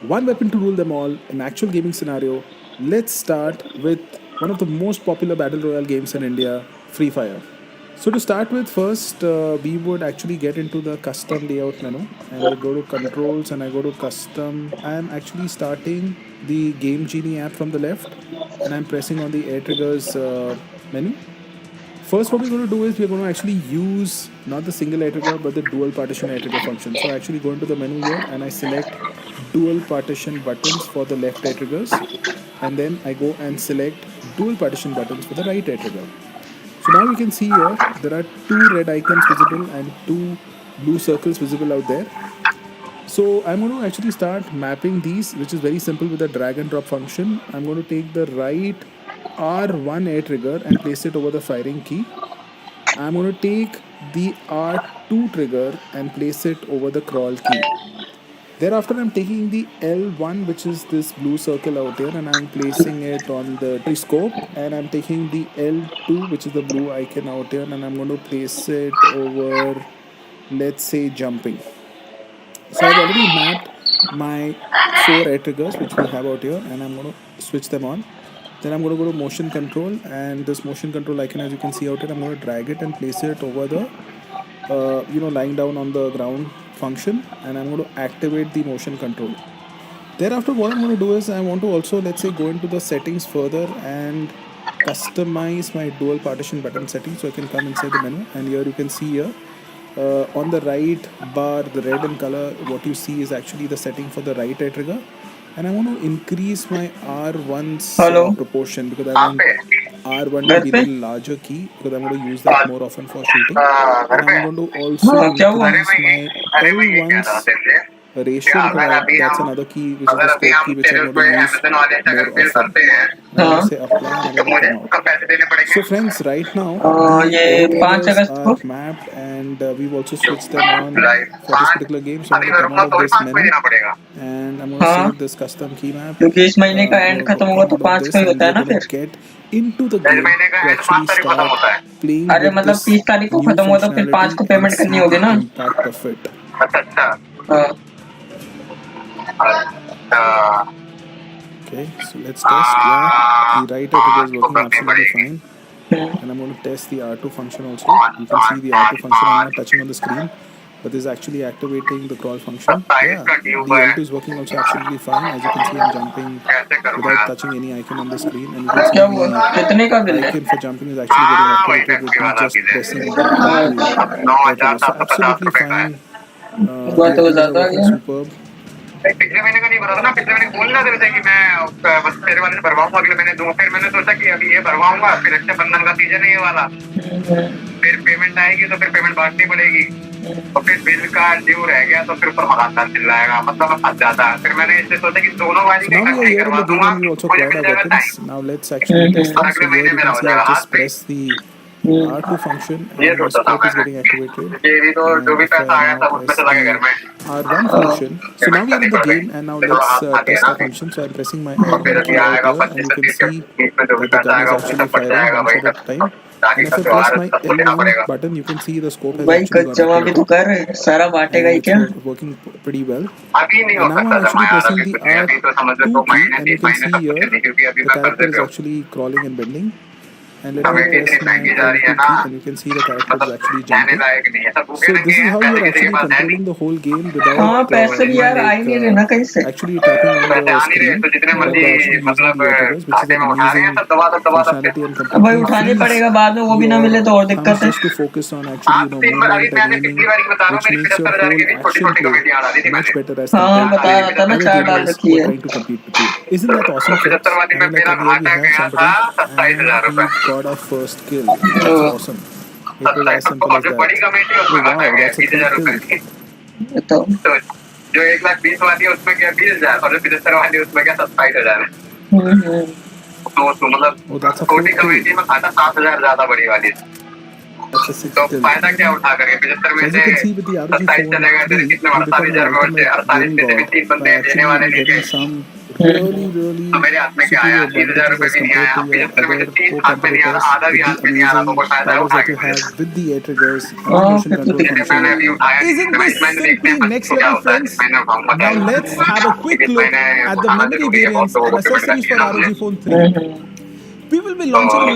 One weapon to rule them all, an actual gaming scenario. Let's start with one of the most popular battle royale games in India, Free Fire. So to start with, first we would actually get into the custom layout menu, and I go to controls and I go to custom. I am actually starting the Game Genie app from the left, and I'm pressing on the air triggers menu. First, what we're going to do is we're going to actually use not the single air trigger but the dual partition air trigger function. So I actually go into the menu here and I select dual partition buttons for the left air triggers, and then I go and select dual partition buttons for the right air trigger. So now you can see here there are two red icons visible and two blue circles visible out there. So I'm going to actually start mapping these, which is very simple with the drag and drop function. I'm going to take the right R1 air trigger and place it over the firing key. I'm going to take the R2 trigger and place it over the crawl key. Thereafter, I'm taking the L1, which is this blue circle out here, and I'm placing it on the scope. And I'm taking the L2, which is the blue icon out here, and I'm going to place it over, let's say, jumping. So I've already mapped my four air triggers, which we have out here, and I'm going to switch them on. Then I'm going to go to motion control, and this motion control icon, as you can see out here, I'm going to drag it and place it over the lying down on the ground function, and I'm going to activate the motion control. Thereafter, what I'm going to do is I want to also, let's say, go into the settings further and customize my dual partition button settings. So I can come inside the menu, and here you can see here on the right bar, the red in color, what you see is actually the setting for the right air trigger. And I want to increase my R1's hello proportion because I want R1 to घर be a पे little larger key because I'm going to use that more often for shooting. घर And पे I'm going to also हाँ क्या हुआ increase my अरे मैं ये कह रहा L1's था तेरे से ratio कि because अगर अभी that's हम another key, which is the अगर अभी scope हम key, which I'm तेरे going को to use अमेज़न वाले से अगर more बिल often. करते हैं And I'm going to हाँ say apply and I'm तो going to मुझे come out. कब पैसे देने So पड़ेंगे? friends, right now the air ये 5 triggers अगस्त are को mapped, and we've also switched them on like for this 5 particular game. So I'm अभी going to come out भरूंगा of तो ही this 5 को ही menu, देना पड़ेगा। and I'm going to हाँ save this custom key map. क्योंकि इस महीने का I'm एंड going to खत्म होगा come तो out of 5 को this, ही and होता we है are ना going to फिर get into the इस game महीने का to एंड 5 actually तारीख को खत्म start होता है। playing अरे with मतलब this 30 तारीख को new खत्म हुआ तो फिर 5 functionality को and पेमेंट करनी see होगी the ना। impact of it. अच्छा अच्छा हाँ अच्छा Okay, so let's test. Yeah, the right air trigger is इसको working करनी absolutely पड़ेगी। fine. Hmm, And I'm going to test the R2 function also. पाँच You can see पाँच the R2 पाँच function. I'm not पाँच touching on the screen, but this is actually activating the crawl function. 27 Yeah, का due the है। L2 is working also absolutely fine. As you can see, I'm jumping कैसे करूँ without यार? touching any icon on the screen, and you can see क्या हुआ the कितने का bill है। icon for jumping is actually getting वही activated with taxi me वाला just बिल है। pressing the R2 अच्छा नौ air हजार trigger. So सात सौ पचास absolutely रुपए का है। fine. हुआ The air तो triggers are ज्यादा आ working गया। superb. पिछले महीने का नहीं भरा था ना, पिछले महीने बोल रहा था कि मैं बस तेरे वाले से भरवाऊंगा, अगले महीने दूंगा। फिर मैंने सोचा कि अभी ये भरवाऊंगा, फिर रक्षाबंधन का सीजन है ये वाला, फिर पेमेंट आएगी तो फिर पेमेंट बांटनी पड़ेगी, और फिर बिल का ड्यू रह गया तो फिर ऊपर लगातार चिल्लाएगा, मतलब मैं फंस जाता है। फिर मैंने इसलिए सोचा कि दोनों वाली So का now we are इकट्ठा ही here in करवा the game दूंगा, and we also मुझे acquired मिल our जाएगा weapons. Time, Now let's actually test और them. So अगले here महीने you मेरा can हो see जाएगा I've हाथ just पे। pressed the R2 function ये and my सोचा था scope is मैंने, getting activated. ये भी तो जो And भी if पैसा I आया now सब उसमें press से लगे घर the में, R1 function, so now payment we are करनी in the पड़ गई। game, and now फिर थोड़ा let's हाथ खा लिया test ना, the function. So I'm pressing my फिर L1 अभी key out आएगा here, and 25 you से can 30 see 30 में जो भी that the पैसा gun is आएगा उसी actually सब बच firing जाएगा, one वही shot at a time. ताकि And if I सब press त्योहार my सबको देना L1 पड़ेगा। button, you can see the scope has भाई actually कच got जमा भी तो activated, कर सारा बांटेगा and ही it's क्या। working pretty well. अभी नहीं And हो now I'm सकता जमा actually यार, pressing अभी the कुछ नहीं, अभी तो समझ लो 2 R2 key, महीने and you 3 can महीने see सब कुछ here नहीं, क्योंकि अभी the मैं कर्जे character is पे हूँ। actually crawling and bending. And let me committee press इतनी my महंगी जा रही है L2 ना, key, and you can see the character is मतलब actually रहने jumping. लायक नहीं है, सब भूखे So नंगे this is हैं, how कभी you're किसी के actually पास है नहीं। controlling the whole game without हाँ पैसे भी यार आ ही नहीं रहे ना कहीं से। actually tapping on पैसे the आ नहीं रहे screen, तो जितने but मर्जी by actually using मतलब the air triggers, which is घाटे an में उठा रहे हैं, amazing सब दबा दब के। functionality and अब भाई completely उठाने frees पड़ेगा बाद में वो भी ना मिले your तो और thumbs दिक्कत है। just to focus on actually आप तो दिन भर, अभी movement and मैंने पिछली aiming, बार की बता रहा हूँ, which मेरी makes your 75,000 whole की भी छोटी action छोटी play कमेटियां डाली थी much मैंने। better as हाँ compared to बता रहा था ना other 4 डाल gamers रखी who are है। trying to compete with you. Isn't that awesome, तो friends? 75 वाली में I mean, like मेरा here we घाटा have गया था somebody, 27,000 and रुपए, he got our first kill. That's O, awesome. It was as simple और as जो बड़ी that. कमेटी है Oh उसमें घाटा wow, गया that's a 20,000 third रुपए kill. की। बताओ। तो जो 1,20,000 वाली है उसमें क्या 20,000, और जो 75 वाली है उसमें क्या 27,000 है। हम्म, तो मतलब Oh, that's a छोटी fourth kill. कमेटी में घाटा 7,000 ज्यादा बड़ी वाली है। That's a तो sixth kill. फायदा क्या उठा करके 75 So में as से you can see with the ROG 27 Phone चले गए, फिर 3, कितने you become 48,000 the रुपए बचे, ultimate 48 gaming में से भी god 3 by बंदे देने actually वाले नहीं थे। getting some really मेरे हाथ में क्या आया, superior 30,000 advantages रुपए as भी नहीं आया, compared to आपके your जितने में other से 30 हाथ में नहीं आ रहा, co-competitors आधा भी with हाथ the में नहीं आ रहा, तो वो amazing शायद है powers उठा that के you मुझे have with the air triggers and Oh, motion फिर तो control दिक्कत मैंने function. अभी उठाया नहीं, Isn't मैं this इस महीने देखते simply हैं next क्या level, होता है, इस friends? महीने उठाऊंगा Now क्या, let's have a quick इस look महीने at the उठाना memory जरूरी है, बहुत variants लोगों and को पेमेंट accessories करनी for है ना मुझे, ROG Phone 3. We will be launching a